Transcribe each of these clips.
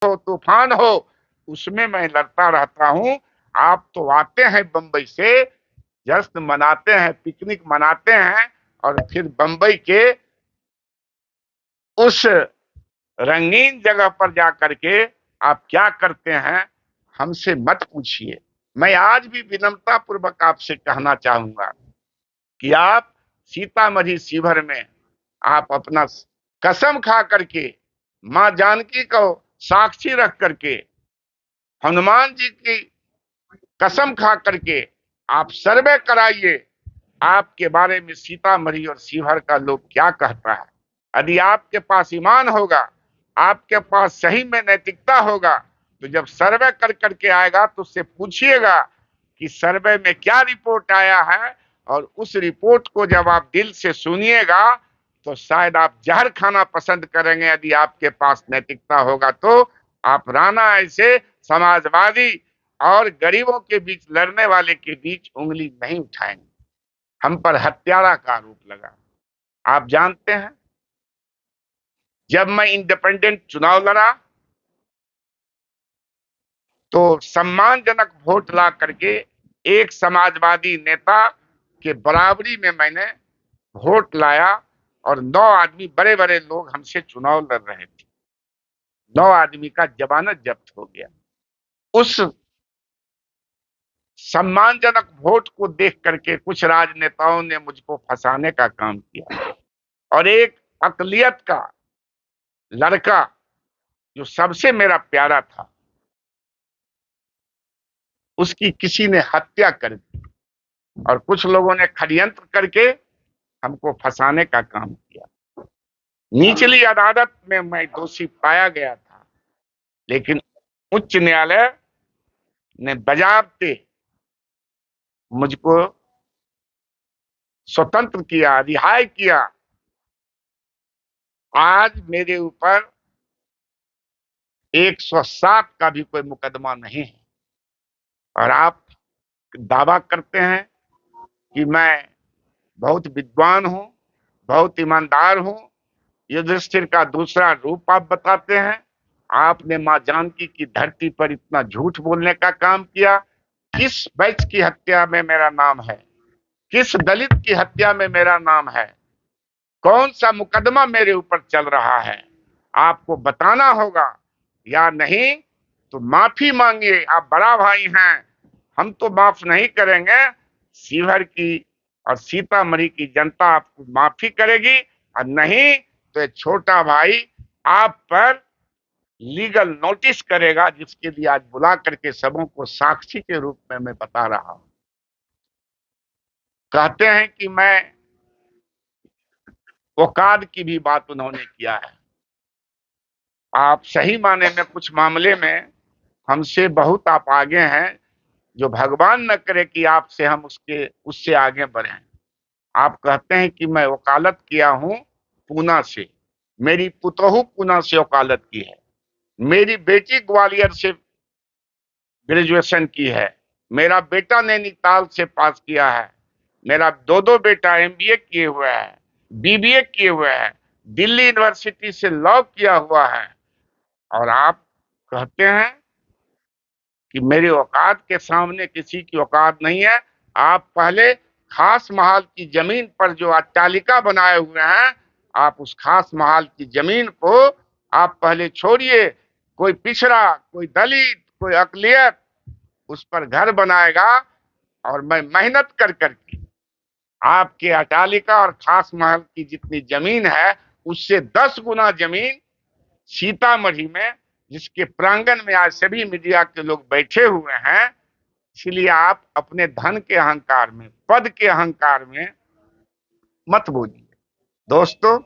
हो, तूफान हो, उसमें मैं लड़ता रहता हूं। आप तो आते हैं बंबई से, जश्न मनाते हैं, पिकनिक मनाते हैं, और फिर बंबई के उस रंगीन जगह पर जाकर के आप क्या करते हैं, हमसे मत पूछिए। मैं आज भी विनम्रता पूर्वक आपसे कहना चाहूंगा कि आप सीतामढ़ी शिविर में आप अपना कसम खा करके, मां जानकी को साक्षी रख करके, हनुमान जी की कसम खा करके आप सर्वे कराइए, आपके बारे में सीतामढ़ी और शिवहर का लोग क्या कहता है। यदि आपके पास ईमान होगा, आपके पास सही में नैतिकता होगा, तो जब सर्वे कर करके आएगा तो उससे पूछिएगा कि सर्वे में क्या रिपोर्ट आया है, और उस रिपोर्ट को जब आप दिल से सुनिएगा तो शायद आप जहर खाना पसंद करेंगे। यदि आपके पास नैतिकता होगा तो आप राणा ऐसे समाजवादी और गरीबों के बीच लड़ने वाले के बीच उंगली नहीं उठाएंगे। हम पर हत्यारा का आरोप लगा। आप जानते हैं, जब मैं इंडिपेंडेंट चुनाव लड़ा तो सम्मानजनक वोट ला करके एक समाजवादी नेता के बराबरी में मैंने वोट लाया, और 9 आदमी, बड़े बड़े लोग हमसे चुनाव लड़ रहे थे। 9 आदमी का जमानत जब्त हो गया। उस सम्मानजनक वोट को देख करके कुछ राजनेताओं ने मुझको फंसाने का काम किया, और एक अकलियत का लड़का जो सबसे मेरा प्यारा था, उसकी किसी ने हत्या कर दी, और कुछ लोगों ने षड्यंत्र करके हमको फंसाने का काम किया। निचली अदालत में मैं दोषी पाया गया था, लेकिन उच्च न्यायालय ने बजाबते मुझको स्वतंत्र किया, रिहाई किया। आज मेरे ऊपर 107 का भी कोई मुकदमा नहीं है, और आप दावा करते हैं कि मैं बहुत विद्वान हूं, बहुत ईमानदार हूं। युधिष्ठिर का दूसरा रूप आप बताते हैं। आपने मां जानकी की धरती पर इतना झूठ बोलने का काम किया। किस बैच की हत्या में मेरा नाम है, किस दलित की हत्या में मेरा नाम है, कौन सा मुकदमा मेरे ऊपर चल रहा है, आपको बताना होगा, या नहीं तो माफी मांगिए। आप बड़ा भाई हैं, हम तो माफ नहीं करेंगे। शिवहर की और सीतामढ़ी की जनता आपको माफी करेगी, और नहीं तो एक छोटा भाई आप पर लीगल नोटिस करेगा, जिसके लिए आज बुला करके सबों को साक्षी के रूप में मैं बता रहा हूं। कहते हैं कि मैं औकात की भी बात उन्होंने किया है। आप सही माने में कुछ मामले में हमसे बहुत आप आगे हैं, जो भगवान न करे कि आपसे हम उससे आगे बढ़े। आप कहते हैं कि मैं वकालत किया हूं पूना से, मेरी पुतोहू पूना से वकालत की है, मेरी बेटी ग्वालियर से ग्रेजुएशन की है, मेरा बेटा नैनीताल से पास किया है, मेरा दो दो बेटा एमबीए किए हुए हैं, बीबीए किए हुए हैं, दिल्ली यूनिवर्सिटी से लॉ किया हुआ है, और आप कहते हैं कि मेरी औकात के सामने किसी की औकात नहीं है। आप पहले खास महल की जमीन पर जो अट्टालिका बनाए हुए हैं, आप उस खास महल की जमीन को आप पहले छोड़िए। कोई पिछड़ा, कोई दलित, कोई अकलियत उस पर घर बनाएगा, और मैं मेहनत कर करके आपके अट्टालिका और खास महल की जितनी जमीन है, उससे 10 गुना जमीन सीतामढ़ी में, जिसके प्रांगण में आज सभी मीडिया के लोग बैठे हुए हैं। इसलिए आप अपने धन के अहंकार में, पद के अहंकार में मत बोलिए। दोस्तों,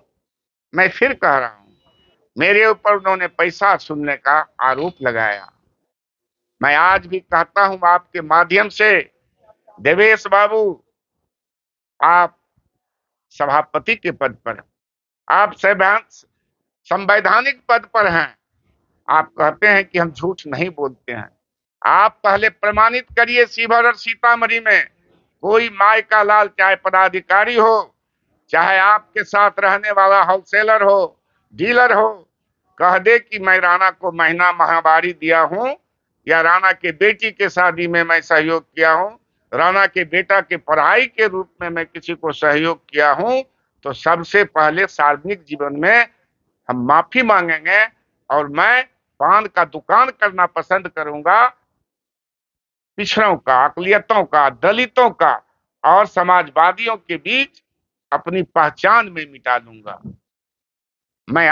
मैं फिर कह रहा हूं, मेरे ऊपर उन्होंने पैसा सुनने का आरोप लगाया। मैं आज भी कहता हूं आपके माध्यम से, देवेश बाबू, आप सभापति के पद पर, आप संवैधानिक पद पर हैं। आप कहते हैं कि हम झूठ नहीं बोलते हैं। आप पहले प्रमाणित करिए, शिवहर और सीतामढ़ी में कोई माई का लाल, चाहे पदाधिकारी हो, चाहे आपके साथ रहने वाला होलसेलर हो, डीलर हो, कह दे कि मैं राणा को महीना माहवारी दिया हूं, या राणा के बेटी के शादी में मैं सहयोग किया हूं, राणा के बेटा के पढ़ाई के रूप में मैं किसी को सहयोग किया हूं, तो सबसे पहले सार्वजनिक जीवन में हम माफी मांगेंगे। और मैं पान का दुकान करना पसंद करूंगा, पिछड़ों का, अकलियतों का, दलितों का और समाजवादियों के बीच अपनी पहचान में मिटा दूंगा। मैं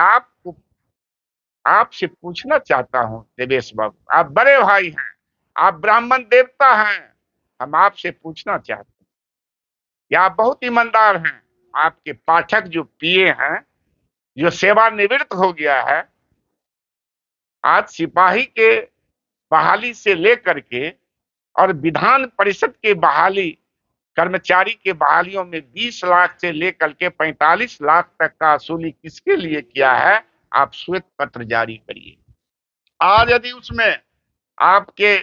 आपसे पूछना चाहता हूं देवेश बाबू, आप बड़े भाई हैं, आप ब्राह्मण देवता हैं, हम आपसे पूछना चाहते हैं कि आप बहुत ईमानदार हैं। आपके पाठक जो पीए हैं, जो सेवानिवृत्त हो गया है, आज सिपाही के बहाली से लेकर के और विधान परिषद के बहाली, कर्मचारी के बहालियों में 20 लाख से लेकर के 45 लाख तक का वसूली किसके लिए किया है, आप श्वेत पत्र जारी करिए। आज यदि उसमें आपके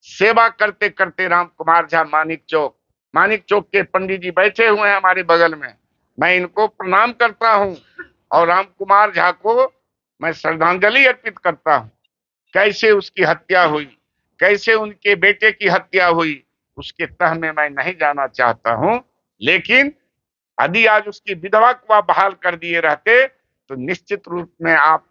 सेवा करते करते राम कुमार झा मानिक चौक के पंडित जी बैठे हुए हैं हमारे बगल में, मैं इनको प्रणाम करता हूं और राम कुमार झा को मैं श्रद्धांजलि अर्पित करता हूं। कैसे उसकी हत्या हुई, कैसे उनके बेटे की हत्या हुई, उसके तह में मैं नहीं जाना चाहता हूं, लेकिन यदि आज उसकी विधवा को आप बहाल कर दिए रहते तो निश्चित रूप में आप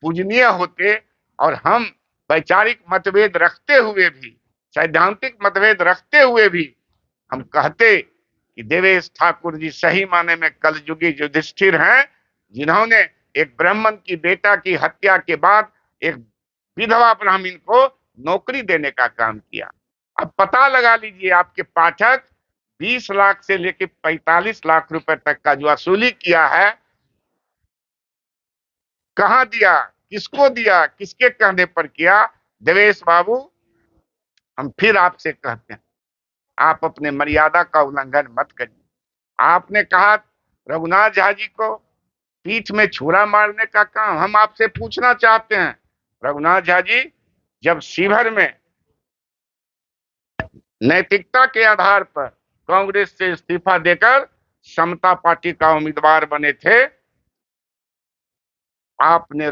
पूजनीय होते। और हम वैचारिक मतभेद रखते हुए भी, सैद्धांतिक मतभेद रखते हुए भी हम कहते कि देवेश ठाकुर जी सही माने में कलयुगी युधिष्ठिर हैं, जिन्होंने एक ब्राह्मण की बेटा की हत्या के बाद एक विधवा ब्राह्मण को नौकरी देने का काम किया। अब पता लगा लीजिए, आपके पाठक 20 लाख से लेकर 45 लाख रुपए तक का जो वसूली किया है, कहां दिया, किसको दिया, किसके कहने पर किया। देवेश बाबू, हम फिर आपसे कहते हैं, आप अपने मर्यादा का उल्लंघन मत करिए। आपने कहा रघुनाथ झा जी को पीठ में छुरा मारने का काम, हम आपसे पूछना चाहते हैं, रघुनाथ झा जी जब शिवहर में नैतिकता के आधार पर कांग्रेस से इस्तीफा देकर समता पार्टी का उम्मीदवार बने थे, आपने